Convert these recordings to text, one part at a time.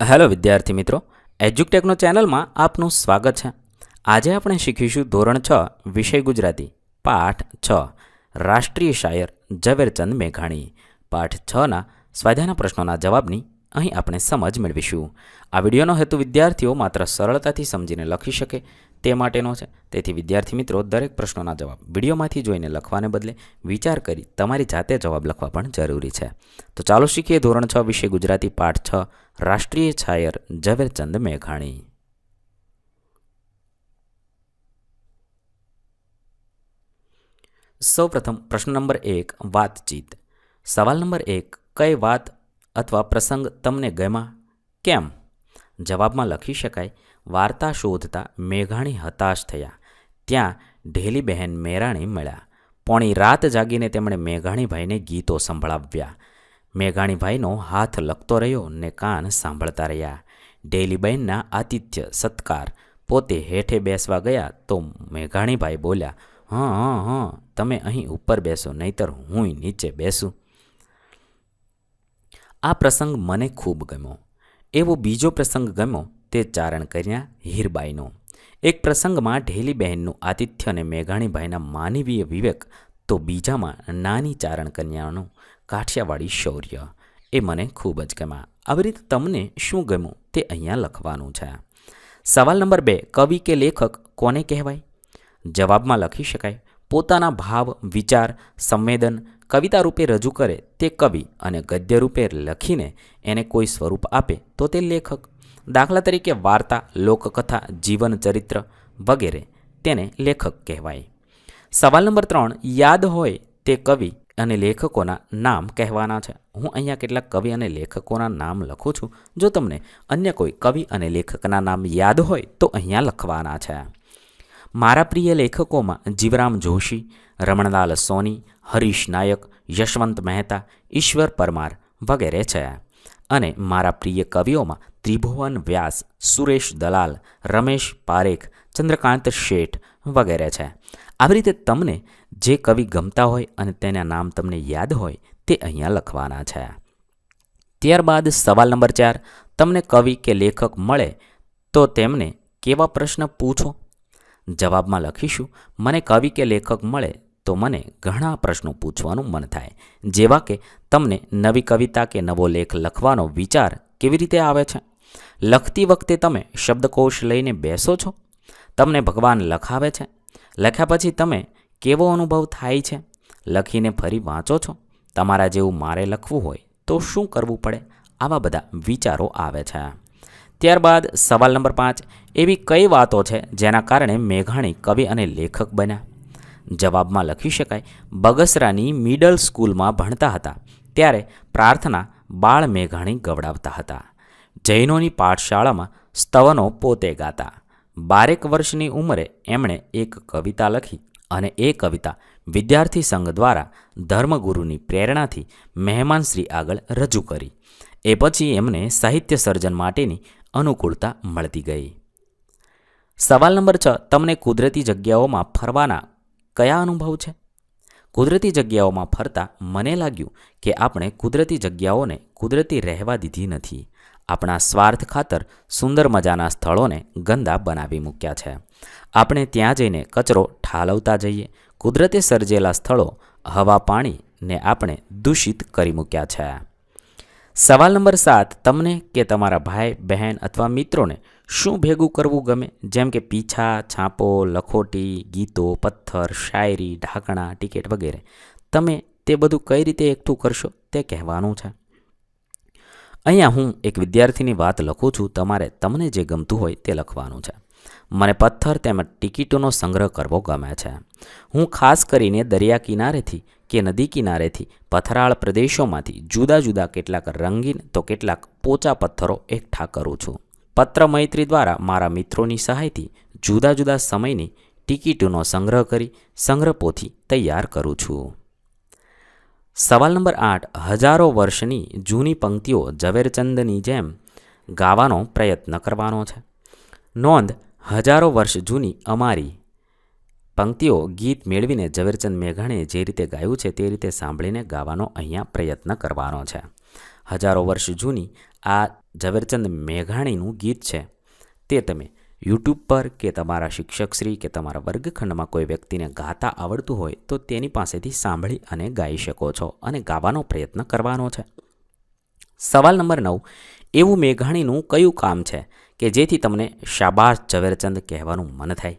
Hello વિદ્યાર્થી મિત્રો, એજ્યુકટેકનો ચેનલમાં આપનું સ્વાગત છે. આજે આપણે શીખીશું ધોરણ 6 વિષય ગુજરાતી પાઠ 6 રાષ્ટ્રીય શાયર ઝવેરચંદ મેઘાણી. પાઠ 6ના સ્વાધ્યાયના પ્રશ્નોના જવાબની અહીં આપણે સમજ મેળવીશું. આ વિડીયોનો હેતુ વિદ્યાર્થીઓ માત્ર સરળતાથી સમજીને લખી શકે તે માટેનો છે. તેથી વિદ્યાર્થી મિત્રો દરેક પ્રશ્નોના જવાબ વિડીયોમાંથી જોઈને લખવાને બદલે વિચાર કરી તમારી જાતે જવાબ લખવા પણ જરૂરી છે. તો ચાલો શીખીએ ધોરણ 6 વિષય ગુજરાતી પાઠ 6 રાષ્ટ્રીય શાયર ઝવેરચંદ મેઘાણી. સૌપ્રથમ પ્રશ્ન નંબર 1 વાતચીત. સવાલ નંબર 1 કઈ વાત અથવા પ્રસંગ તમને ગમ્યા? કેમ? જવાબમાં લખી શકાય વાર્તા શોધતા મેઘાણી હતાશ થયા. ત્યાં ઢેલીબહેન મેરાણી મળ્યા. પોણી રાત જાગીને તેમણે મેઘાણીભાઈને ગીતો સંભળાવ્યા. મેઘાણીભાઈનો હાથ લખતો રહ્યો ને કાન સાંભળતા રહ્યા. ઢેલીબહેનના આતિથ્ય સત્કાર. પોતે હેઠે બેસવા ગયા તો મેઘાણીભાઈ બોલ્યા, હં તમે અહીં ઉપર બેસો, નહીતર હું નીચે બેસું. આ પ્રસંગ મને ખૂબ ગમ્યો. એવો બીજો પ્રસંગ ગમ્યો તે ચારણ કન્યા હીરબાઈનો. એક પ્રસંગમાં ઢેલીબહેનનું આતિથ્ય અને મેઘાણીભાઈના માનવીય વિવેક, તો બીજામાં નાની ચારણ કન્યાનું કાઠિયાવાડી શૌર્ય. એ મને ખૂબ જ ગમ્યા. આવી રીતે તમને શું ગમ્યું તે અહીંયા લખવાનું છે. સવાલ નંબર 2 કવિ કે લેખક કોને કહેવાય? જવાબમાં લખી શકાય પોતાના ભાવ, વિચાર, સંવેદન કવિતા રૂપે રજૂ કરે તે કવિ અને ગદ્ય રૂપે લખીને એને કોઈ સ્વરૂપ આપે તો તે લેખક. દાખલા તરીકે વાર્તા, લોકકથા, જીવન ચરિત્ર વગેરે તેને લેખક કહેવાય. સવાલ નંબર 3 યાદ હોય તે કવિ અને લેખકોના નામ કહેવાના છે. હું અહીંયા કેટલાક કવિ અને લેખકોના નામ લખું છું. જો તમને અન્ય કોઈ કવિ અને લેખકના નામ યાદ હોય તો અહીંયા લખવાના છે. મારા પ્રિય લેખકોમાં જીવરામ જોશી, રમણલાલ સોની, હરીશ નાયક, યશવંત મહેતા, ઈશ્વર પરમાર વગેરે છે. અને મારા પ્રિય કવિઓમાં ત્રિભુવન વ્યાસ, સુરેશ દલાલ, રમેશ પારેખ, ચંદ્રકાંત શેઠ વગેરે છે. આવી રીતે તમને જે કવિ ગમતા હોય અને તેના નામ તમને યાદ હોય તે અહીંયા લખવાના છે. ત્યારબાદ સવાલ નંબર 4 તમને કવિ કે લેખક મળે તો તેમને કેવા પ્રશ્ન પૂછો? જવાબમાં લખીશું મને કવિ કે લેખક મળે તો મને ઘણા પ્રશ્નો પૂછવાનું મન થાય. જેવા કે તમને નવી કવિતા કે નવો લેખ લખવાનો વિચાર કેવી રીતે આવે છે? લખતી વખતે તમે શબ્દકોશ લઈને બેસો છો? તમને ભગવાન લખાવે છે? લખ્યા પછી તમે કેવો અનુભવ થાય છે? લખીને ફરી વાંચો છો? તમારા જેવું મારે લખવું હોય તો શું કરવું પડે? આવા બધા વિચારો આવે છે. ત્યારબાદ સવાલ નંબર 5 એવી કઈ વાતો છે જેના કારણે મેઘાણી કવિ અને લેખક બન્યા? જવાબમાં લખી શકાય બગસરાની મિડલ સ્કૂલમાં ભણતા હતા ત્યારે પ્રાર્થના બાળ મેઘાણી ગવડાવતા હતા. જૈનોની પાઠશાળામાં સ્તવનો પોતે ગાતા. 12 વર્ષની ઉંમરે એમણે એક કવિતા લખી અને એ કવિતા વિદ્યાર્થી સંઘ દ્વારા ધર્મગુરુની પ્રેરણાથી મહેમાનશ્રી આગળ રજૂ કરી. એ પછી એમને સાહિત્ય સર્જન માટેની અનુકૂળતા મળતી ગઈ. સવાલ નંબર 6 તમને કુદરતી જગ્યાઓમાં ફરવાના કયા અનુભવ છે? કુદરતી જગ્યાઓમાં ફરતા મને લાગ્યું કે આપણે કુદરતી જગ્યાઓને કુદરતી રહેવા દીધી નથી. આપણા સ્વાર્થ ખાતર સુંદર મજાના સ્થળોને ગંદા બનાવી મૂક્યા છે. આપણે ત્યાં જઈને કચરો ઠાલવતા જઈએ. કુદરતે સર્જેલા સ્થળો, હવા, પાણીને આપણે દૂષિત કરી મૂક્યા છે. સવાલ નંબર 7 તમને કે તમારા ભાઈ, બહેન અથવા મિત્રોને શું ભેગું કરવું ગમે? જેમ કે પીછા, છાપો, લખોટી, ગીતો, પથ્થર, શાયરી, ઢાંકણા, ટિકિટ વગેરે. તમે તે બધું કઈ રીતે એકઠું કરશો તે કહેવાનું છે. અહીંયા હું એક વિદ્યાર્થીની વાત લખું છું. તમારે તમને જે ગમતું હોય તે લખવાનું છે. મને પથ્થર તેમજ ટિકિટોનો સંગ્રહ કરવો ગમે છે. હું ખાસ કરીને દરિયા કિનારેથી કે નદી કિનારેથી પથરાળ પ્રદેશોમાંથી જુદા જુદા કેટલાક રંગીન તો કેટલાક પોચા પથ્થરો એકઠા કરું છું. પત્ર મૈત્રી દ્વારા મારા મિત્રોની સહાયથી જુદા જુદા સમયની ટિકિટોનો સંગ્રહ કરી સંગ્રહપોથી તૈયાર કરું છું. સવાલ નંબર 8 હજારો વર્ષની જૂની પંક્તિઓ ઝવેરચંદની જેમ ગાવાનો પ્રયત્ન કરવાનો છે. નોંધ હજારો વર્ષ જૂની અમારી પંક્તિઓ ગીત મેળવીને ઝવેરચંદ મેઘાણીએ જે રીતે ગાયું છે તે રીતે સાંભળીને ગાવાનો અહીંયા પ્રયત્ન કરવાનો છે. હજારો વર્ષ જૂની આ ઝવેરચંદ મેઘાણીનું ગીત છે તે તમે યુટ્યુબ પર કે તમારા શિક્ષકશ્રી કે તમારા વર્ગખંડમાં કોઈ વ્યક્તિને ગાતા આવડતું હોય તો તેની પાસેથી સાંભળી અને ગાઈ શકો છો અને ગાવાનો પ્રયત્ન કરવાનો છે. સવાલ નંબર 9. એવું મેઘાણીનું કયું કામ છે કે જેથી તમને શાબાશ ઝવેરચંદ કહેવાનું મન થાય?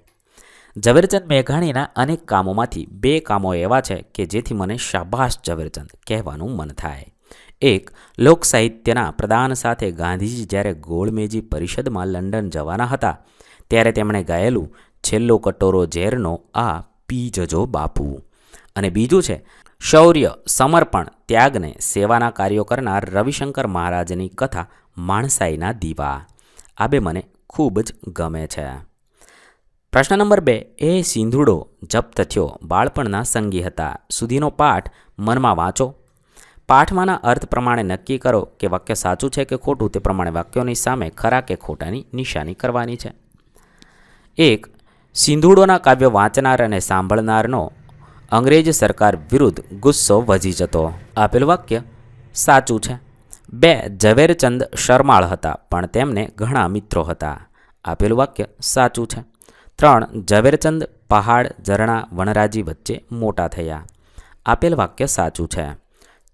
ઝવેરચંદ મેઘાણીના અનેક કામોમાંથી 2 કામો એવા છે કે જેથી મને શાબાશ ઝવેરચંદ કહેવાનું મન થાય. 1. લોક સાહિત્યના પ્રદાન સાથે ગાંધીજી જ્યારે ગોળમેજી પરિષદમાં લંડન જવાના હતા ત્યારે તેમણે ગાયેલું છેલ્લો કટોરો ઝેરનો આ પી જજો બાપુ. અને બીજું છે શૌર્ય, સમર્પણ, ત્યાગને સેવાના કાર્યો કરનાર રવિશંકર મહારાજની કથા માણસાઈના દીવા. આ 2 મને ખૂબ જ ગમે છે. પ્રશ્ન નંબર 2. એ સિંધુડો જપ્ત થયો બાળપણના સંગી હતા સુધીનો પાઠ મનમાં વાંચો. પાઠમાંના અર્થ પ્રમાણે નક્કી કરો કે વાક્ય સાચું છે કે ખોટું. તે પ્રમાણે વાક્યોની સામે ખરા કે ખોટાની નિશાની કરવાની છે. 1. સિંધુડોના કાવ્ય વાંચનાર અને સાંભળનારનો અંગ્રેજ સરકાર વિરુદ્ધ ગુસ્સો વધી જતો. આપેલું વાક્ય સાચું છે. 2. ઝવેરચંદ શરમાળ હતા પણ તેમને ઘણા મિત્રો હતા. આપેલું વાક્ય સાચું છે. 3. ઝવેરચંદ પહાડ, ઝરણા, વનરાજી વચ્ચે મોટા થયા. આપેલ વાક્ય સાચું છે.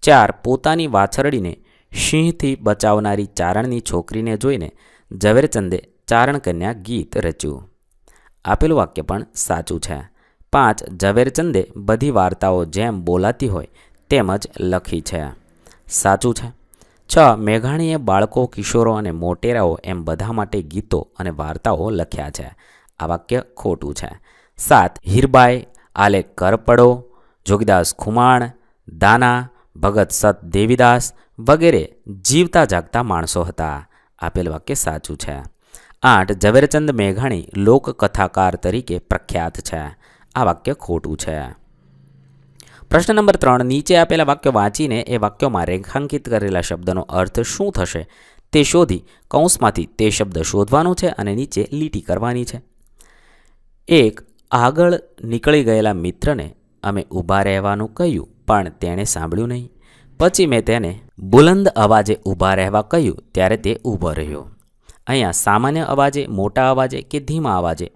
4. પોતાની વાછરડીને સિંહથી બચાવનારી ચારણની છોકરીને જોઈને ઝવેરચંદે ચારણકન્યા ગીત રચ્યું. આપેલું વાક્ય પણ સાચું છે. 5. ઝવેરચંદે બધી વાર્તાઓ જેમ બોલાતી હોય તેમ જ લખી છે. સાચું છે. 6. મેઘાણીએ બાળકો, કિશોરો અને મોટેરાઓ એમ બધા માટે ગીતો અને વાર્તાઓ લખ્યા છે. આ વાક્ય ખોટું છે. 7. હીરબાઈ, આલેખ કરપડો, જોગીદાસ ખુમાણ, દાના, ભગત સત દેવીદાસ વગેરે જીવતા જાગતા માણસો હતા. આપેલ વાક્ય સાચું છે. 8. ઝવેરચંદ મેઘાણી લોકકથાકાર તરીકે પ્રખ્યાત છે. આ વાક્ય ખોટું છે. પ્રશ્ન નંબર 3. નીચે આપેલા વાક્યો વાંચીને એ વાક્યોમાં રેખાંકિત કરેલા શબ્દનો અર્થ શું થશે તે શોધી કૌંસમાંથી તે શબ્દ શોધવાનો છે અને નીચે લીટી કરવાની છે. 1. આગળ નીકળી ગયેલા મિત્રને અમે ઊભા રહેવાનું કહ્યું પણ તેણે સાંભળ્યું નહીં. પછી મેં તેને બુલંદ અવાજે ઊભા રહેવા કહ્યું ત્યારે તે ઊભો રહ્યો. અહીંયા સામાન્ય અવાજે, મોટા અવાજે કે ધીમા અવાજે?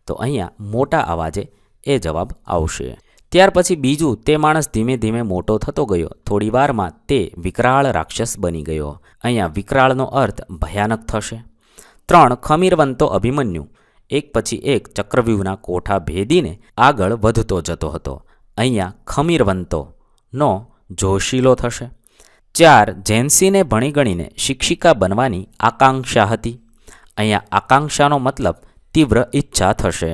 તો અહીંયા મોટા અવાજે એ જવાબ આવશે. ત્યાર પછી બીજું, તે માણસ ધીમે ધીમે મોટો થતો ગયો. થોડી વારમાં તે વિકરાળ રાક્ષસ બની ગયો. અહીંયા વિકરાળનો અર્થ ભયાનક થશે. 3. ખમીરવંતો અભિમન્યુ એક પછી એક ચક્રવ્યૂહના કોઠા ભેદીને આગળ વધતો જતો હતો. અહીંયા ખમીરવંતોનો જોશીલો થશે. 4. ઝેન્સીને ભણી ગણીને શિક્ષિકા બનવાની આકાંક્ષા હતી. અહીંયા આકાંક્ષાનો મતલબ તીવ્ર ઈચ્છા થશે.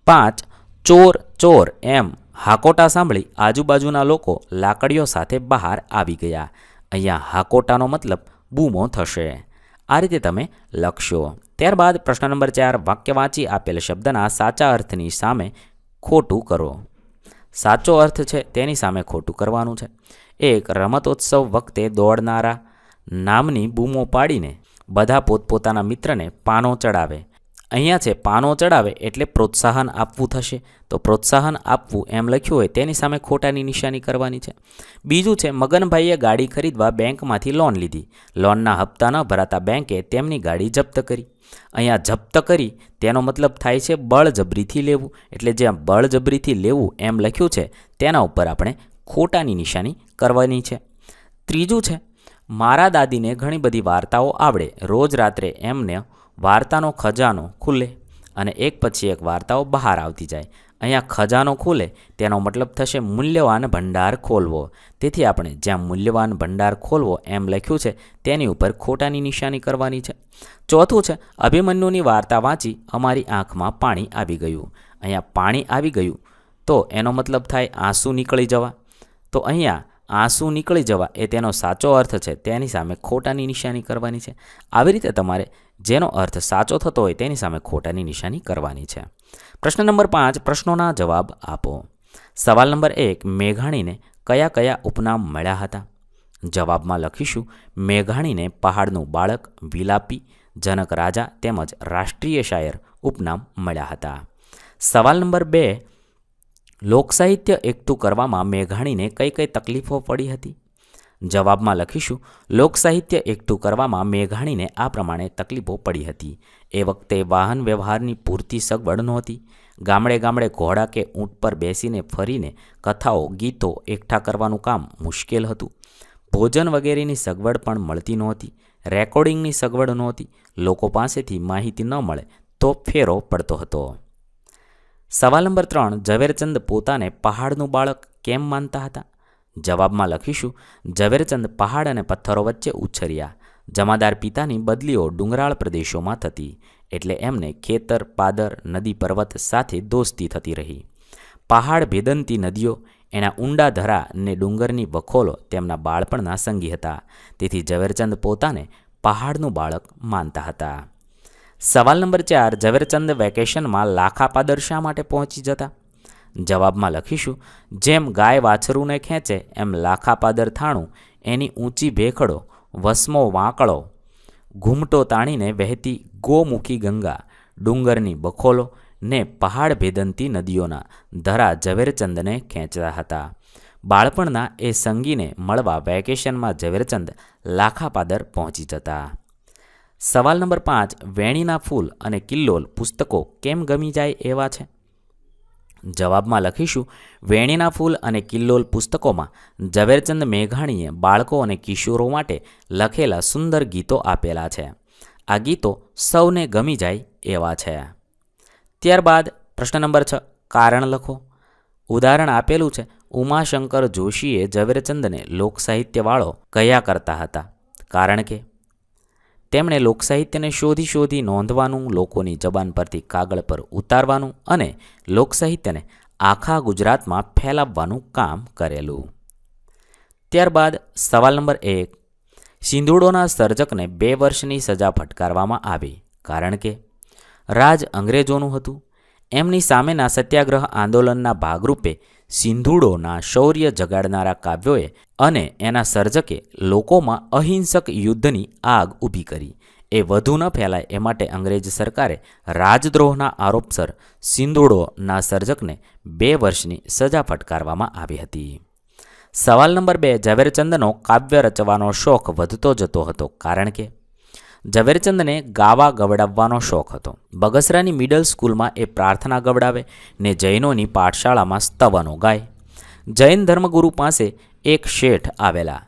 5. ચોર ચોર એમ હાકોટા સાંભળી આજુબાજુના લોકો લાકડીઓ સાથે બહાર આવી ગયા. અહીંયા હાકોટાનો મતલબ બૂમો થશે. આ રીતે તમે લખશો. ત્યારબાદ પ્રશ્ન નંબર 4. વાક્ય વાંચી આપેલ શબ્દના સાચા અર્થની સામે ખોટું કરો. સાચો અર્થ છે તેની સામે ખોટું કરવાનું છે. 1. રમતોત્સવ વખતે દોડનારા નામની બૂમો પાડીને બધા પોતપોતાના મિત્રને પાનો ચડાવે. અહીંયા છે પાનો ચડાવે એટલે પ્રોત્સાહન આપવું થશે. તો પ્રોત્સાહન આપવું એમ લખ્યું હોય તેની સામે ખોટાની નિશાની કરવાની છે. બીજું છે મગનભાઈએ ગાડી ખરીદવા બેંકમાંથી લોન લીધી. લોનના હપ્તા ન ભરાતા બેંકે તેમની ગાડી જપ્ત કરી. અહીંયા જપ્ત કરી તેનો મતલબ થાય છે બળજબરીથી લેવું. એટલે જ્યાં બળજબરીથી લેવું એમ લખ્યું છે તેના ઉપર આપણે ખોટાની નિશાની કરવાની છે. ત્રીજું છે મારા દાદીને ઘણી બધી વાર્તાઓ આવડે. રોજ રાત્રે એમને વાર્તાનો ખજાનો ખુલે અને એક પછી એક વાર્તાઓ બહાર આવતી જાય. અહીંયા ખજાનો ખુલે તેનો મતલબ થશે મૂલ્યવાન ભંડાર ખોલવો. તેથી આપણે જ્યાં મૂલ્યવાન ભંડાર ખોલવો એમ લખ્યું છે તેની ઉપર ખોટાની નિશાની કરવાની છે. ચોથું છે અભિમન્યુની વાર્તા વાંચી અમારી આંખમાં પાણી આવી ગયું. અહીંયા પાણી આવી ગયું તો એનો મતલબ થાય આંસુ નીકળી જવા. તો અહીંયા આંસુ નીકળી જવા એ તેનો સાચો અર્થ છે તેની સામે ખોટાની નિશાની કરવાની છે. આવી રીતે તમારે જેનો અર્થ સાચો થતો હોય તેની સામે ખોટાની નિશાની કરવાની છે. પ્રશ્ન નંબર 5. પ્રશ્નોના જવાબ આપો. સવાલ નંબર 1. મેઘાણીને કયા કયા ઉપનામ મળ્યા હતા? જવાબમાં લખીશું મેઘાણીને પહાડનું બાળક, વિલાપી, જનક રાજા તેમજ રાષ્ટ્રીય શાયર ઉપનામ મળ્યા હતા. સવાલ નંબર 2. લોકસાહિત્ય એકઠું કરવામાં મેઘાણીને કઈ કઈ તકલીફો પડી હતી? જવાબમાં લખીશું, લોકસાહિત્ય એકઠું કરવામાં મેઘાણીને આ પ્રમાણે તકલીફો પડી હતી. એ વખતે વાહન વ્યવહારની પૂરતી સગવડ નહોતી. ગામડે ગામડે ઘોડા કે ઊંટ પર બેસીને ફરીને કથાઓ ગીતો એકઠા કરવાનું કામ મુશ્કેલ હતું. ભોજન વગેરેની સગવડ પણ મળતી નહોતી. રેકોર્ડિંગની સગવડ નહોતી. લોકો પાસેથી માહિતી ન મળે તો ફેરો પડતો હતો. સવાલ નંબર 3, ઝવેરચંદ પોતાને પહાડનું બાળક કેમ માનતા હતા? જવાબમાં લખીશું, ઝવેરચંદ પહાડ અને પથ્થરો વચ્ચે ઉછર્યા. જમાદાર પિતાની બદલીઓ ડુંગરાળ પ્રદેશોમાં થતી, એટલે એમને ખેતર, પાદર, નદી, પર્વત સાથે દોસ્તી થતી રહી. પહાડ ભેદનતી નદીઓ, એના ઊંડા ધરા ને ડુંગરની વખોલો તેમના બાળપણના સંગી હતા. તેથી ઝવેરચંદ પોતાને પહાડનું બાળક માનતા હતા. સવાલ નંબર 4, ઝવેરચંદ વેકેશનમાં લાખાપાદર શા માટે પહોંચી જતા? જવાબમાં લખીશું, જેમ ગાય વાછરુંને ખેંચે એમ લાખાપાદર થાણું એની ઊંચી ભેખડો, વસમો વાંકળો, ઘૂમટો તાણીને વહેતી ગોમુખી ગંગા, ડુંગરની બખોલો ને પહાડ ભેદનતી નદીઓના ધરા ઝવેરચંદને ખેંચતા હતા. બાળપણના એ સંગીને મળવા વેકેશનમાં ઝવેરચંદ લાખાપાદર પહોંચી જતા. સવાલ નંબર 5, વેણીના ફૂલ અને કિલ્લોલ પુસ્તકો કેમ ગમી જાય એવા છે? જવાબમાં લખીશું, વેણીના ફૂલ અને કિલ્લોલ પુસ્તકોમાં ઝવેરચંદ મેઘાણીએ બાળકો અને કિશોરો માટે લખેલા સુંદર ગીતો આપેલા છે. આ ગીતો સૌને ગમી જાય એવા છે. ત્યારબાદ પ્રશ્ન નંબર 6, કારણ લખો. ઉદાહરણ આપેલું છે. ઉમાશંકર જોશીએ ઝવેરચંદને લોકસાહિત્યવાળો કયા કરતા હતા? કારણ કે તેમણે લોકસાહિત્યને શોધી શોધી નોંધવાનું, લોકોની જબાન પરથી કાગળ પર ઉતારવાનું અને લોકસાહિત્યને આખા ગુજરાતમાં ફેલાવવાનું કામ કરેલું. ત્યારબાદ સવાલ નંબર 1, સિંધુડોના સર્જકને 2 વર્ષની સજા ફટકારવામાં આવી. કારણ કે રાજ અંગ્રેજોનું હતું. એમની સામેના સત્યાગ્રહ આંદોલનના ભાગરૂપે સિંધુડોના શૌર્ય જગાડનારા કાવ્યોએ અને એના સર્જકે લોકોમાં અહિંસક યુદ્ધની આગ ઊભી કરી. એ વધુ ન ફેલાય એ માટે અંગ્રેજ સરકારે રાજદ્રોહના આરોપસર સિંધુડોના સર્જકને 2 વર્ષની સજા ફટકારવામાં આવી હતી. સવાલ નંબર 2, ઝવેરચંદનો કાવ્ય રચવાનો શોખ વધતો જતો હતો. કારણ કે ઝવેરચંદને ગાવા ગવડાવવાનો શોખ હતો. બગસરાની મિડલ સ્કૂલમાં એ પ્રાર્થના ગવડાવે ને જૈનોની પાઠશાળામાં સ્તવનો ગાય. જૈન ધર્મગુરુ પાસે એક શેઠ આવેલા.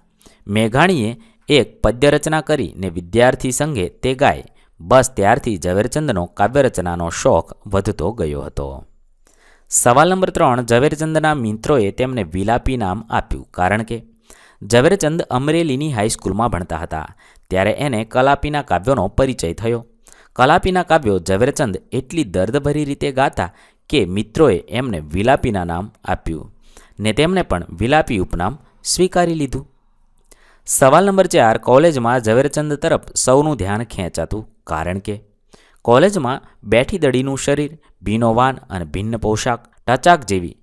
મેઘાણીએ એક પદ્યરચના કરી ને વિદ્યાર્થી સંઘે તે ગાય. બસ ત્યારથી ઝવેરચંદનો કાવ્યરચનાનો શોખ વધતો ગયો હતો. સવાલ નંબર 3, ઝવેરચંદના મિત્રોએ તેમને વિલાપી નામ આપ્યું. કારણ કે ઝવેરચંદ અમરેલીની હાઈસ્કૂલમાં ભણતા હતા. ત્યારે એને કલાપીના કાવ્યોનો પરિચય થયો. કલાપીના કાવ્યો ઝવેરચંદ એટલી દર્દભરી રીતે ગાતા કે મિત્રોએ એમને વિલાપીના નામ આપ્યું ને તેમને પણ વિલાપી ઉપનામ સ્વીકારી લીધું. સવાલ નંબર 4, કોલેજમાં ઝવેરચંદ તરફ સૌનું ધ્યાન ખેંચાતું. કારણ કે કોલેજમાં બેઠી દડીનું શરીર, ભીનો વાન અને ભિન્ન પોશાક, ટચાક જેવી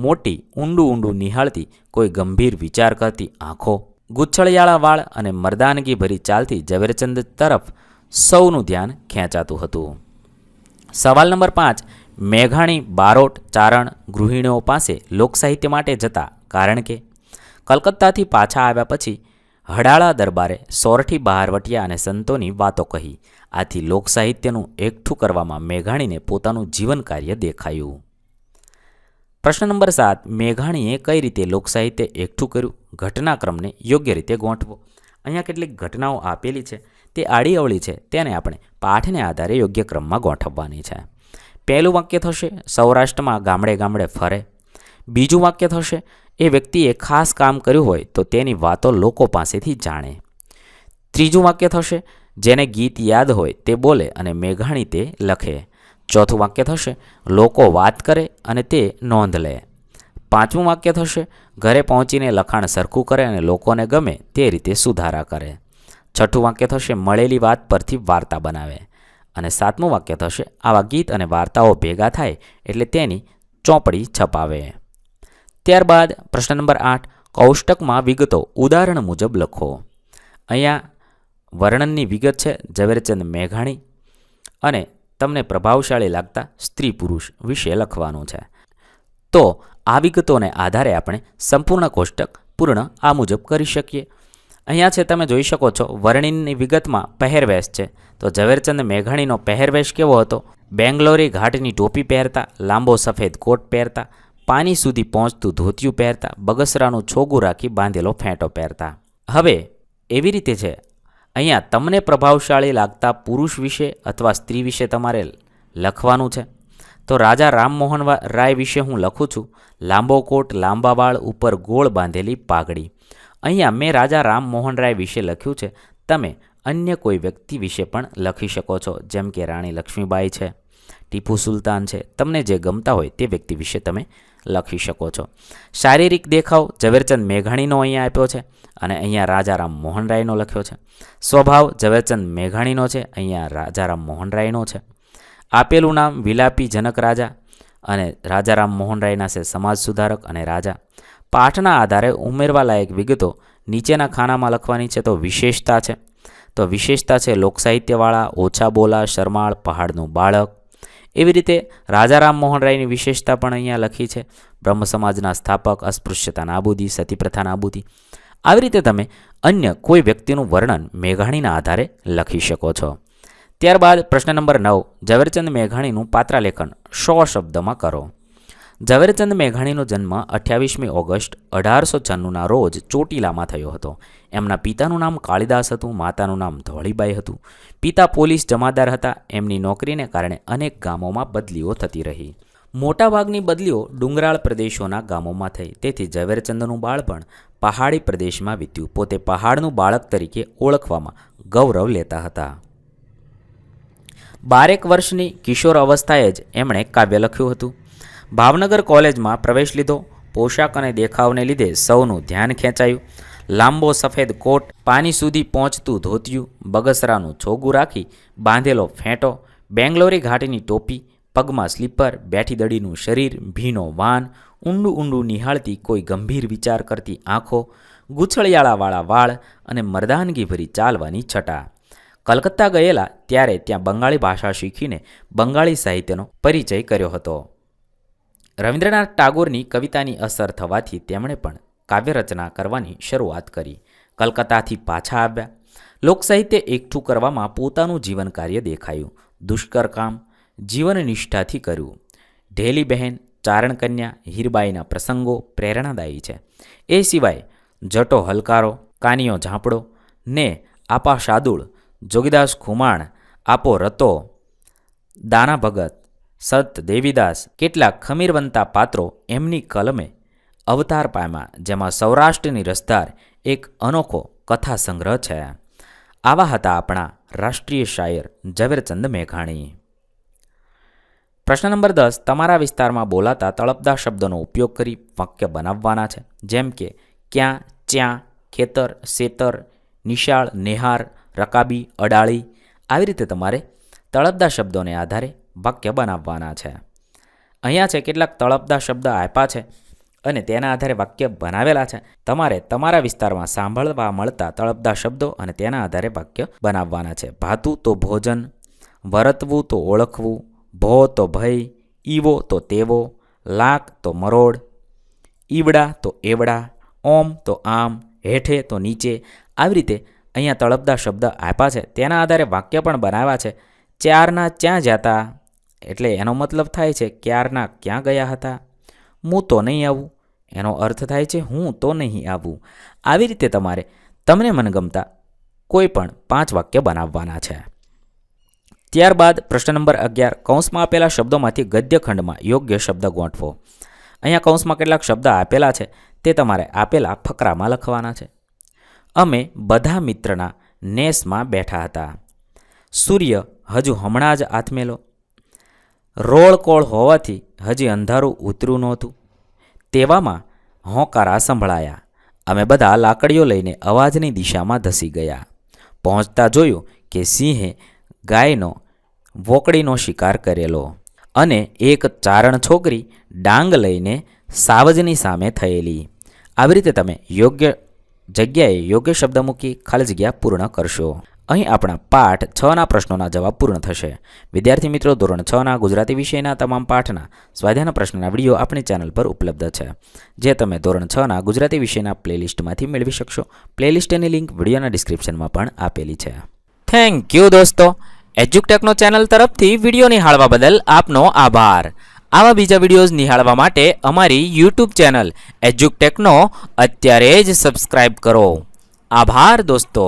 મોટી ઊંડું નિહાળતી કોઈ ગંભીર વિચાર કરતી આંખો, ગુચ્છળિયાળા વાળ અને મર્દાનગી ભરી ચાલથી ઝવેરચંદ તરફ સૌનું ધ્યાન ખેંચાતું હતું. સવાલ નંબર 5, મેઘાણી બારોટ, ચારણ, ગૃહિણીઓ પાસે લોકસાહિત્ય માટે જતા. કારણ કે કલકત્તાથી પાછા આવ્યા પછી હડાળા દરબારે સોરઠી બહારવટિયા અને સંતોની વાતો કહી. આથી લોકસાહિત્યનું એકઠું કરવામાં મેઘાણીને પોતાનું જીવન કાર્ય દેખાયું. પ્રશ્ન નંબર 7, મેઘાણીએ કઈ રીતે લોકસાહિત્ય એકઠું કર્યું? ઘટનાક્રમને યોગ્ય રીતે ગોઠવો. અહીંયા કેટલીક ઘટનાઓ આપેલી છે, તે આડી અવળી છે, તેને આપણે પાઠને આધારે યોગ્ય ક્રમમાં ગોઠવવાની છે. પહેલું વાક્ય થશે, સૌરાષ્ટ્રમાં ગામડે ગામડે ફરે. બીજું વાક્ય થશે, એ વ્યક્તિએ ખાસ કામ કર્યું હોય તો તેની વાતો લોકો પાસેથી જાણે. ત્રીજું વાક્ય થશે, જેને ગીત યાદ હોય તે બોલે અને મેઘાણી તે લખે. ચોથું વાક્ય થશે, લોકો વાત કરે અને તે નોંધ લે. પાંચમું વાક્ય થશે, ઘરે પહોંચીને લખાણ સરખું કરે અને લોકોને ગમે તે રીતે સુધારા કરે. છઠ્ઠું વાક્ય થશે, મળેલી વાત પરથી વાર્તા બનાવે. અને સાતમું વાક્ય થશે, આવા ગીત અને વાર્તાઓ ભેગા થાય એટલે તેની ચોપડી છપાવે. ત્યારબાદ પ્રશ્ન નંબર 8, કૌષ્ટકમાં વિગતો ઉદાહરણ મુજબ લખો. અહીંયા વર્ણનની વિગત છે ઝવેરચંદ મેઘાણી અને તમને પ્રભાવશાળી લાગતા સ્ત્રી પુરુષ વિશે લખવાનું છે. તો આ વિગતોને આધારે આપણે સંપૂર્ણ કોષ્ટક પૂર્ણ આ મુજબ કરી શકીએ. અહીંયા છે તમે જોઈ શકો છો વર્ણિનની વિગતમાં પહેરવેશ છે. તો ઝવેરચંદ મેઘાણીનો પહેરવેશ કેવો હતો? બેંગ્લોરી ઘાટની ટોપી પહેરતા, લાંબો સફેદ કોટ પહેરતા, પાની સુધી પહોંચતું ધોતિયું પહેરતા, બગસરાનું છોગું રાખી બાંધેલો ફેંટો પહેરતા. હવે એવી રીતે છે, અહીંયા તમને પ્રભાવશાળી લાગતા પુરુષ વિશે અથવા સ્ત્રી વિશે તમારે લખવાનું છે. તો રાજા રામમોહન રાય વિશે હું લખું છું. લાંબો કોટ, લાંબા વાળ, ઉપર ગોળ બાંધેલી પાઘડી. અહીંયા મેં રાજા રામમોહન રાય વિશે લખ્યું છે. તમે અન્ય કોઈ વ્યક્તિ વિશે પણ લખી શકો છો, જેમ કે રાણી લક્ષ્મીબાઈ છે, ટીપુ સુલતાન છે. તમને જે ગમતા હોય તે વ્યક્તિ વિશે તમે લખી શકો છો. શારીરિક દેખાવ ઝવેરચંદ મેઘાણીનો અહીંયા આપ્યો છે અને અહીંયા રાજા રામમોહન રાયનો લખ્યો છે. સ્વભાવ ઝવેરચંદ મેઘાણીનો છે, અહીંયા રાજા રામમોહન રાયનો છે. આપેલું નામ વિલાપી જનક રાજા અને રાજા રામમોહન રાયના છે સમાજ સુધારક અને રાજા. પાઠના આધારે ઉમેરવા લાયક વિગતો નીચેના ખાનામાં લખવાની છે. તો વિશેષતા છે, તો વિશેષતા છે લોકસાહિત્યવાળા, ઓછા બોલા, શરમાળ, પહાડનું બાળક. એવી રીતે રાજા રામમોહન રાયની વિશેષતા પણ અહીંયા લખી છે. બ્રહ્મ સમાજના સ્થાપક, અસ્પૃશ્યતા નાબૂદી, સતીપ્રથા નાબૂદી. આવી રીતે તમે અન્ય કોઈ વ્યક્તિનું વર્ણન મેઘાણીના આધારે લખી શકો છો. ત્યારબાદ પ્રશ્ન નંબર 9, ઝવેરચંદ મેઘાણીનું પાત્રાલેખન 100 શબ્દમાં કરો. ઝવેરચંદ મેઘાણીનો જન્મ 28મી ઓગસ્ટ 1896ના રોજ ચોટીલામાં થયો હતો. એમના પિતાનું નામ કાળીદાસ હતું, માતાનું નામ ધોળીબાઈ હતું. પિતા પોલીસ જમાદાર હતા. એમની નોકરીને કારણે અનેક ગામોમાં બદલીઓ થતી રહી. મોટાભાગની બદલીઓ ડુંગરાળ પ્રદેશોના ગામોમાં થઈ. તેથી ઝવેરચંદનું બાળપણ પહાડી પ્રદેશમાં વીત્યું. પોતે પહાડનું બાળક તરીકે ઓળખવામાં ગૌરવ લેતા હતા. 12 વર્ષની કિશોર અવસ્થાએ જ એમણે કાવ્ય લખ્યું હતું. ભાવનગર કોલેજમાં પ્રવેશ લીધો. પોશાક અને દેખાવને લીધે સૌનું ધ્યાન ખેંચાયું. લાંબો સફેદ કોટ, પાની સુધી પહોંચતું ધોતિયું, બગસરાનું છોગું રાખી બાંધેલો ફેંટો, બેંગ્લોરી ઘાટની ટોપી, પગમાં સ્લીપર, બેઠી દડીનું શરીર, ભીનો વાન, ઊંડું ઊંડું નિહાળતી કોઈ ગંભીર વિચાર કરતી આંખો, ગૂંછળિયાળાવાળા વાળ અને મર્દાનગીભરી ચાલવાની છટા. કલકત્તા ગયેલા ત્યારે ત્યાં બંગાળી ભાષા શીખીને બંગાળી સાહિત્યનો પરિચય કર્યો હતો. રવિન્દ્રનાથ ટાગોરની કવિતાની અસર થવાથી તેમણે પણ કાવ્યરચના કરવાની શરૂઆત કરી. કલકત્તાથી પાછા આવ્યા. લોકસાહિત્ય એકઠું કરવામાં પોતાનું જીવન કાર્ય દેખાયું. દુષ્કર કામ જીવનનિષ્ઠાથી કર્યું. ઢેલી બહેન, ચારણકન્યા, હીરબાઈના પ્રસંગો પ્રેરણાદાયી છે. એ સિવાય જટો હલકારો, કાનિયો ઝાંપડો ને આપા શાદુળ, જોગીદાસ ખુમાણ, આપો રતો, દાના ભગત, સંત દેવીદાસ, કેટલાક ખમીરવંતા પાત્રો એમની કલમે અવતાર પામ્યા, જેમાં સૌરાષ્ટ્રની રસધાર એક અનોખો કથા સંગ્રહ છે. આવા હતા આપણા રાષ્ટ્રીય શાયર ઝવેરચંદ મેઘાણી. પ્રશ્ન નંબર 10, તમારા વિસ્તારમાં બોલાતા તળપદા શબ્દોનો ઉપયોગ કરી વાક્ય બનાવવાના છે. જેમ કે ક્યાં, ચ્યાં, ખેતર, સેતર, નિશાળ, નેહાર, રકાબી, અડાળી. આવી રીતે તમારે તળપદા શબ્દોને આધારે વાક્ય બનાવવાના છે. અહીંયા છે કેટલાક તળપદા શબ્દ આપ્યા છે અને તેના આધારે વાક્ય બનાવેલા છે. તમારે તમારા વિસ્તારમાં સાંભળવા મળતા તળપદા શબ્દો અને તેના આધારે વાક્ય બનાવવાના છે. ભાતું તો ભોજન, વરતવું તો ઓળખવું, ભો તો ભય, ઈવો તો તેવો, લાક તો મરોડ, ઈવડા તો એવડા, ઓમ તો આમ, હેઠે તો નીચે. આવી રીતે અહીંયા તળપદા શબ્દ આપ્યા છે. તેના આધારે વાક્ય પણ બનાવ્યા છે. ચારના ચ્યાં જતા, એટલે એનો મતલબ થાય છે ક્યારના ક્યાં ગયા હતા. હું તો નહીં આવું, એનો અર્થ થાય છે હું તો નહીં આવું. આવી રીતે તમારે તમને મનગમતા કોઈ પણ 5 વાક્ય બનાવવાના છે. ત્યારબાદ પ્રશ્ન નંબર 11, કૌંસમાં આપેલા શબ્દોમાંથી ગદ્યખંડમાં યોગ્ય શબ્દ ગોઠવો. અહીંયા કૌંસમાં કેટલાક શબ્દ આપેલા છે, તે તમારે આપેલા ફકરામાં લખવાના છે. અમે બધા મિત્રના નેસમાં બેઠા હતા. સૂર્ય હજુ હમણાં જ આથમેલો. રોળકોળ હોવાથી હજી અંધારું ઉતર્યું નહોતું. તેવામાં હોંકારા સંભળાયા. અમે બધા લાકડીઓ લઈને અવાજની દિશામાં ધસી ગયા. પહોંચતા જોયું કે સિંહે ગાયનો વોકડીનો શિકાર કરેલો અને એક ચારણ છોકરી ડાંગ લઈને સાવજની સામે થયેલી. આવી રીતે તમે યોગ્ય જગ્યાએ યોગ્ય શબ્દ મૂકી ખાલી જગ્યા પૂર્ણ કરશો. અહીં આપણા પાઠ 6ના પ્રશ્નોના જવાબ પૂર્ણ થશે. વિદ્યાર્થી મિત્રો, ધોરણ 6ના ગુજરાતી વિષયના તમામ પાઠના સ્વાધ્યાયના પ્રશ્નોના વિડીયો આપણી ચેનલ પર ઉપલબ્ધ છે, જે તમે ધોરણ 6ના ગુજરાતી વિષયના પ્લેલિસ્ટમાંથી મેળવી શકશો. પ્લેલિસ્ટની લિંક વિડીયોના ડિસ્ક્રિપ્શનમાં પણ આપેલી છે. થેન્ક યુ દોસ્તો. એજ્યુકટેકનો ચેનલ તરફથી વિડીયો નિહાળવા બદલ આપનો આભાર. આવા બીજા વિડીયોઝ નિહાળવા માટે અમારી યુટ્યુબ ચેનલ એજ્યુકટેકનો અત્યારે જ સબસ્ક્રાઇબ કરો. આભાર દોસ્તો.